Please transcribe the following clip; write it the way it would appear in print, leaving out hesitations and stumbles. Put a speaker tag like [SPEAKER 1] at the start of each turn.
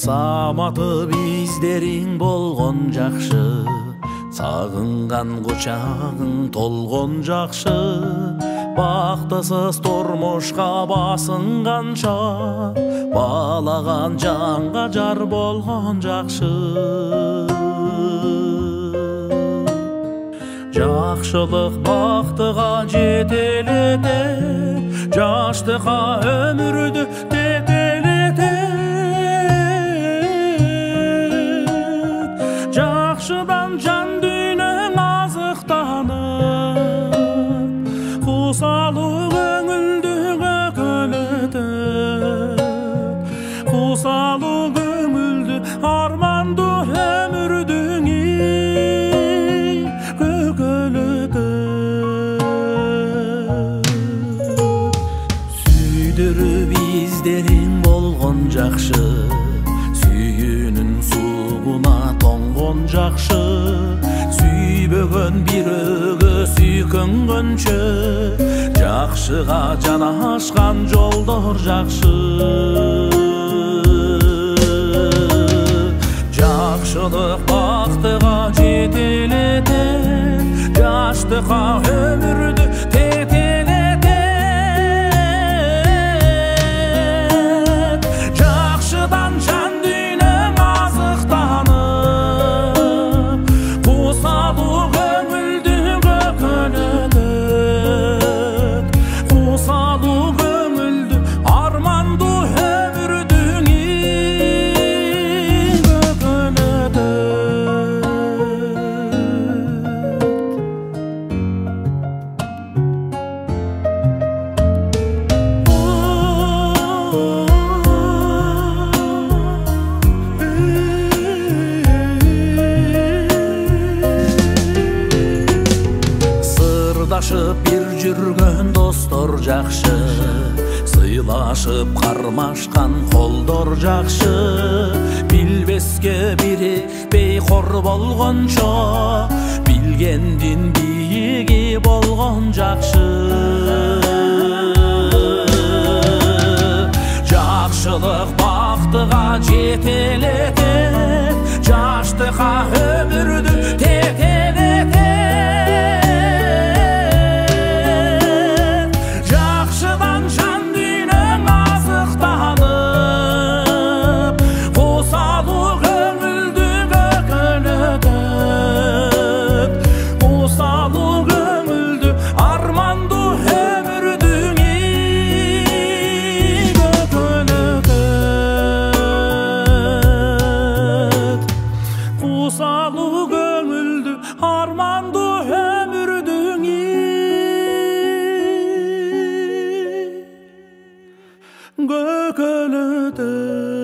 [SPEAKER 1] Саматы биздериң болгон жакшы, сагынган кучагың толгон жакшы. Бактысыз турмушка басынганча, балаган жанга жар болгон жакшы. Жакшылык бактыга жетелетет, жаштыкка өмүрдү тетелетет. Жакшыдан жан дүйнөң азыктанып, кусалуу көңүлдү көкөлөтөт. Кусалуу көңүлдү армандуу өмүрдүң биздерин болгон жакшы, сүйүүнүн сугуна тоңгон жакшы. Сүйбөгөн бирөөгө сүйкөнгөнчө, жакшыга жанашкан жолдор жакшы. Жакшылык бактыга жетелетет, жаштыкка өмүрдү бир жүргөн достор жакшы, сыйлашып кармашкан колдор жакшы. Билбеске бирикпей кор болгончо, билгендин бийиги болгон жакшы. Жакшылык бактыга жетелетет, жаштыкка өмүрдү тетелетет. Кусалуу көңүлдү армандуу өмүрдүң көкөлөтөт.